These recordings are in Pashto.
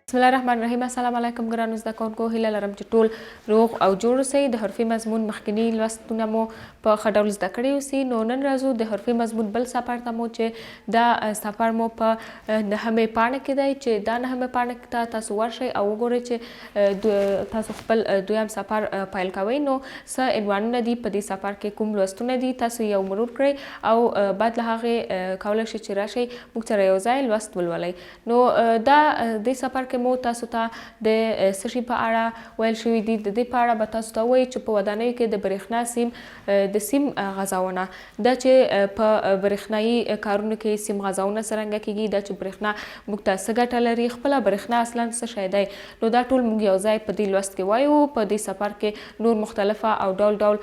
بسم الله الرحمن الرحیم. السلام علیکم ګرانو زده کوونکو. هیله لرم چې ټول روغ او جوړ اوسئ. د حرفي مضمون مخکینی لوستونه مو په ښه ډول زده کړي اوسئ. نو نن راځو د حرفي مضمون بل څپرټ ته مو چې دا څپرټ مو په نهمې پاڼه کې دی چې دا نهمې پاڼه ته تاسو ورشئ او وګورئ چې تاسو خپل دویم څپرټ پیل کوئ. نو څه عنوانونه دي په دې څپرټ کې، کوم لوستونه دي، تاسو یو مرور کړئ او بعد له هغې کولی شئ چې راشئ موږ سره یو ځای لوست ولولئ. نو دا دې څپرټ کې مو تاسو ته د څه شي په اړه ویل شوي دي. د دې په اړه به تاسو ته ووایي چې په ودانیو کې د برېښنا سیم د سیم غځونه دا چې په برېښنایي کارونو کې سیم غځونه څرنګه کیږي، دا چې برېښنا موږ ته څه ګټه لري، خپله برېښنا اصلا څه شی دی. نو دا ټول موږ یو ځای په دې لوست کې وایو. په دې څپرټ کې نور مختلفه او ډول ډول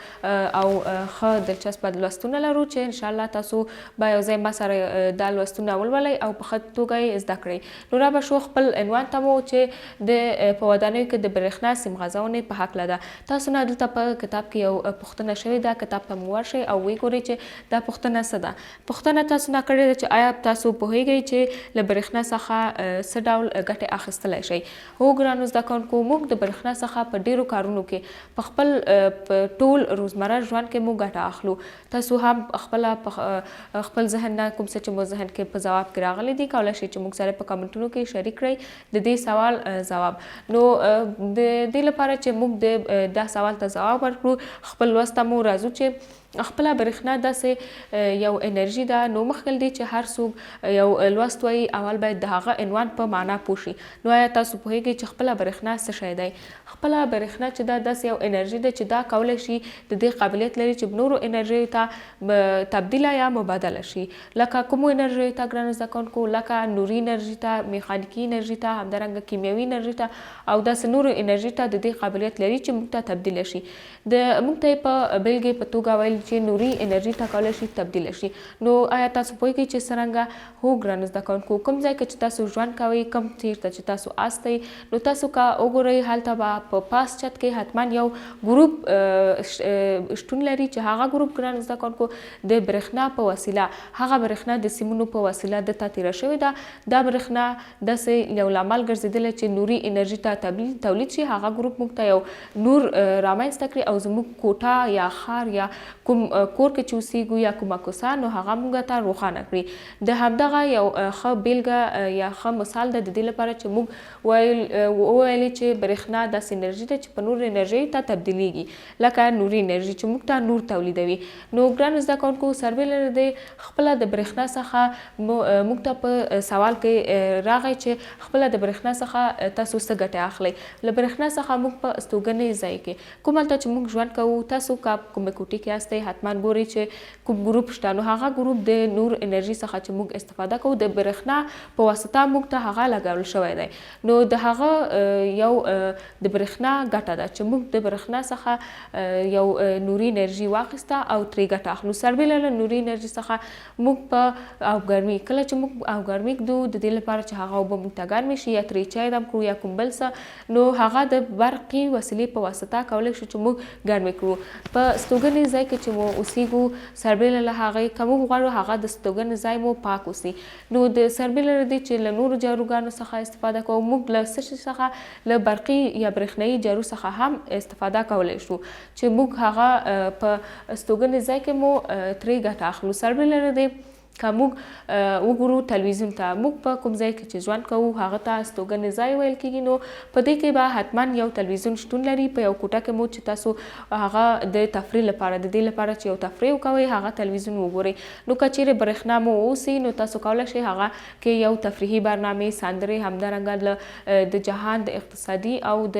او ښه دلچسپه لوستونه لرو چې انشاءالله تاسو به یو ځای ما سره دا لوستونه ولولئ او په ښه توګه یې زده کړئ. نو را به شو خپل عنوان ته مو چې په ودانیو کې د برېښنا سیم غځونې په هکله ده. تاسو نه دلته په کتاب کې یو پوښتنه شوې ده، کتاب ته مو ورشئ او ویې ګورئ چې دا پوښتنه څه ده. پوښتنه تاسو نه کړې ده چې آیا تاسو پوهیږئ چې له برېښنا څخه څه ډول ګټې اخیستلی شئ. هو ګرانو زده کوونکو، موږ د برېښنا څخه په ډېرو کارونو کې په خپل ټول روزمره ژوند کې موږ ګټه اخلو. تاسو هم خپله خپل ذهن نه کوم څه چې مو ذهن کې په ځواب کې راغلی دي کولی شئ چې موږ سره په کمنټونو کې شریک کړئ د دې سوال ځواب. نو د دې لپاره چې موږ دا سوال ته ځواب ورکړو، خپل لوست ته مو راځو چې خپله برېښنا داسې یو انرژي ده. نو مخکې دی چې هر څوک یو لوست وایي اول باید د هغه عنوان په معنا پوه شي. نو آیا تاسو پوهیږئ چې خپله برېښنا څه شی دی؟ خپله برېښنا چې دا داسې یو انرژي ده چې دا کولی شي د دې قابلیت لري چې نورو انرژیو ته تبدیله یا مبادله شي. لکه کومو انرژیو ته ګرانو زده کوونکو؟ لکه نوري انرژي ته، میخانیکي انرژي ته، همدارنګه کیمیاوي انرژي ته او داسې نورو انرژي ته د دې قابلیت لري چې موږ ته تبدیله شي. موږ ته یې په بیلګې په توګه ویل چې نوري انرژي ته کولی شي تبدیله شي. نو آیا تاسو پوهیږئ چې څرنګه؟ هو ګرانو زده کوونکو، کوم ځای کې چې تاسو ژوند کوئ، کوم تیر ته چې تاسو آستئ، نو تاسو که وګورئ هلته به په پاس چت کې حتما یو ګروپ شتون لري چې هغه ګروپ ګرانو زده کوونکو د برېښنا په وسیله، هغه برېښنا د سیمونو په وسیله دلته تیره شوې ده. دا برېښنا داسې یو لامل ګرځېدلی چې نوري انرژي ته تولید شي. هغه ګروپ موږ ته یو نور رامنځته کړي او زموږ کوټه یا ښار یا کوم کور کې چې اوسیږو یا کومه کوڅه، نو هغه موږ ته روښانه کړي. د همدغه یو ښه بیلګه یا ښه مثال ده د دې لپاره چې موږ وویلې چې برېښنا داسې انرژي ده چې په نورو انرژیو ته تبدیلیږي، لکه نوري انرژي چې موږ ته نور تولیدوي. نو ګرانو زده کوونکو، سربیره د خپله د برېښنا څخه موږ ته په سوال کې راغی چې خپله د برېښنا څخه تاسو څه ګټې اخلئ. له برېښنا څخه موږ په استوګنې ځای کې کومهلته چې موږ ژوند کوو، تاسو که کومې کوټې کې یاستئ حتما ګورئ چې کوم ګروپ شته. نو هغه ګروپ د نور انرژي څخه چې موږ استفاده کوو د برېښنا په واسطه موږ ته هغه لګول شوی دی. نو د هغه یو د برېښنا ګټه ده چې موږ د برېښنا څخه یو نوري انرژي واخیسته او ترې ګټه اخلو. سربیره له نوري انرژي څخه موږ په اوګرمي، کله چې موږ اوګرمي ږدو د دې لپاره چې هغه اوبه موږ ته ګرمې شي یا ترې چای دم کړو یا کوم بل څه، نو هغه د برقي وسیلې په واسطه کولی شو چې موږ ګرمې کړو. په استوګنې ځای کې چې مو اوسیږو، سربیره له هغې که موږ غواړو هغه د استوګنې ځای مو پاک اوسي، نو د سربیره له دې چې له نورو جاروګانو څخه استفاده کوو، موږ له څه شي څخه له برقي یا برېښنایي جارو څخه هم استفاده کولی شو چې موږ هغه په استوګنې ځای کې مو ترې ګټه اخلو. سربیره له دې که موږ وګورو تلویزیون ته، موږ په کوم ځای کې چې ژوند کوو هغه ته استوګنې ځای ویل کېږي. نو په دې کې به حتما یو تلویزیون شتون لري په یو کوټه کې مو چې تاسو هغه د تفریح لپاره، د دې لپاره چې یو تفریح وکوئ هغه تلویزیون وګورئ. نو که چیرې برېښنا مو اوسي نو تاسو کولی شئ هغه کې یو تفریحي برنامې، سندرې، همدارنګه د جهان د اقتصادي او د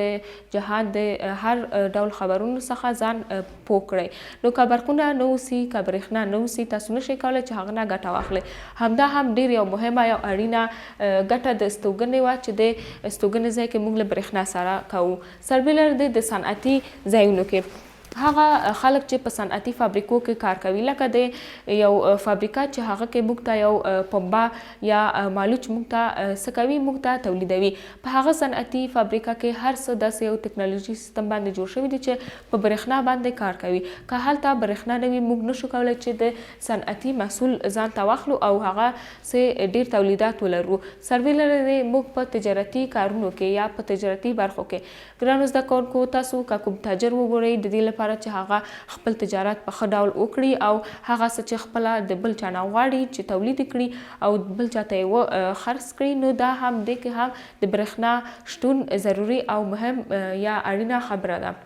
جهان د هر ډول خبرونو څخه ځان پوه کړئ. نو که برقونه نه اوسي، که برېښنا نه اوسي، تاسو نشئ کولی چې هغه نه ګټه واخلئ. همدا هم ډېر یو مهمه یو اړینه ګټه د استوګنې وه چې د استوګنې ځای کې موږ له برېښنا سره کوو. سربیره د صنعتي ځایونو کې هغه خلک چې په صنعتي فابریکو کې کار کوي لکه د یو فابریکه چې هغه کې موږ ته یو پنبه یا مالوچ موږ ته څه کوي موږ ته تولیدوي په هغه صنعتي فابریکه کې هر څه داسې یو ټکنالوژي سیستم باندې جوړ شوی دی چې په برېښنا باندې کار کوي که هلته برېښنا نه وي موږ نشو کولی چې د صنعتي محصول ځان ته واخلو او هغه څه ډېر تولیدات ولرو سربیره د موږ په تجارتي کارونو کې یا په تجارتي برخو کې ګرانو زده کوونکو تاسو که کوم تاجر وګورئ د دې لپاره چې هغه خپل تجارت په ښه ډول وکړي او هغه څه چې خپله د بل چا نه غواړي چې تولید کړي او بل چاته یې خرڅ کړي نو دا هم دې کې هم د برېښنا شتون ضروري او مهم یا اړینه خبره ده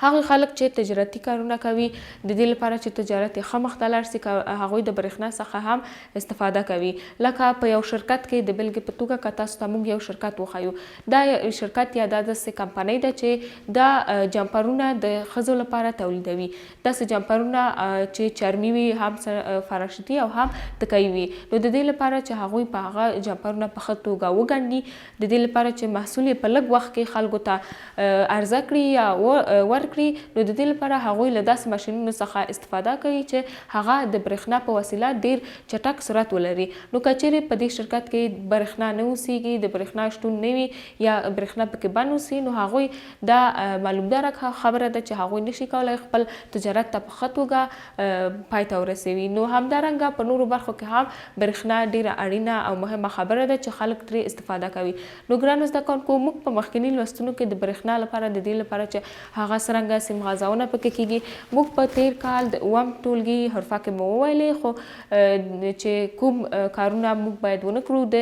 هغه خلک چې تجارتي کارونه کوي د دې لپاره چې تجارت یې ښه مخته لاړ سي هغوی د برېښنا څخه هم استفاده کوي لکه په یو شرکت کې د بېلګې په توګه که تاسو ته موږ یو شرکت وښیو دا شرکت یا دا داسې کمپنۍ ده چې دا جمپرونه د ښځو لپاره تولیدوي داسې جمپرونه چې چرمي وي هم فراشتي او هم تکی وي نو د دې لپاره چې هغوی په هغه جمپرونه په ښه توګه وګنډي د دې لپاره چې محصول یې په لږ وخت کې خلکو ته عرضه کړي یا کړي نو د دې لپاره هغوی له داسې ماشینونو څخه استفاده کوي چې هغه د برېښنا په وسیله ډیر چټک سرعت ولري نو که چیرې په دې شرکت کې برېښنا نه اوسیږي د برېښنا شتون نه وي یا برېښنا پکې بند اوسي نو هغوی دا معلومداره خبره ده چې هغوی نشي کولی خپل تجارت ته په ښه توګه پای ته ورسوي نو همدارنګه په نورو برخو کې هم برېښنا ډیره اړینه او مهمه خبره ده چې خلک ترې استفاده کوي نو ګرانو زده کوونکو موږ په مخکیني لوستونو کې د برېښنا لپاره د دې لپاره چې هغه څرنګه سیم غځونه پکې کیږي موږ په تیر کال د اووم ټولګي حرفه کې مو وویلې خو چې کوم کارونه موږ باید ونه کړو د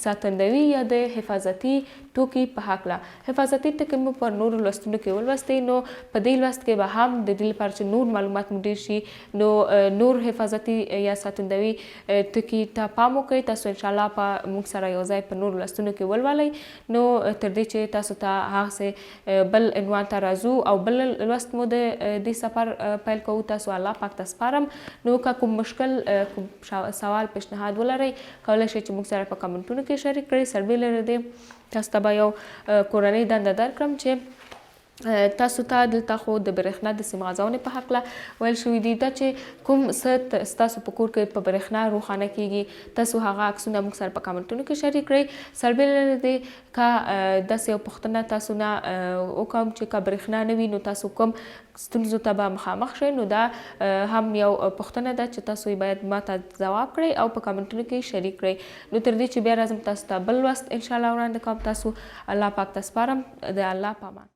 ساتندوي یا د حفاظتي ټوکي په هکله حفاظتي ټکي مو پر نورو لوستونو کې ولوستئ نو په دې لوست کې به هم د دې لپاره چې نور معلومات مو ډیر شي نو نور حفاظتي یا ساتندوي ټکي ته پام وکړئ تاسو انشاءالله په موږ سره یو ځای په نورو لوستونو کې ولولئ نو تر دې چې تاسو ته هغسې بل عنوان ته راځو او بل لوست مو د دې سفر پیل کوو تاسو الله پاک ته سپارم نو که کوم مشکل کوم سوال پیشنهاد ولرئ کولی شئ چې موږ سره په کمنټونو کې شریک کړئ سربیره د دې تاسو ته به یو کورنۍ دنده درکړم چې تاسو ته دلته خو د برېښنا د سیم غځونې په هکله ویل شوي دي دا چې کوم څه ستاسو په کور کې په برېښنا روښانه کیږي تاسو هغه عکسونه موږ سره په کمنټونو کې شریک کړئ سربیره له دې که داسې یو پوښتنه تاسو نه وکړم چې که برېښنا نه وي نو تاسو کوم ستونزو ته به مخامخ شئ نو دا هم یو پوښتنه ده چې تاسو یې باید ما ته ځواب کړئ او په کمنټونو کې شریک کړئ نو تر دې چې بیا راځم تاسو ته بل لوست انشاءالله وړاندې کوم تاسو الله پاک ته سپارم د الله په امان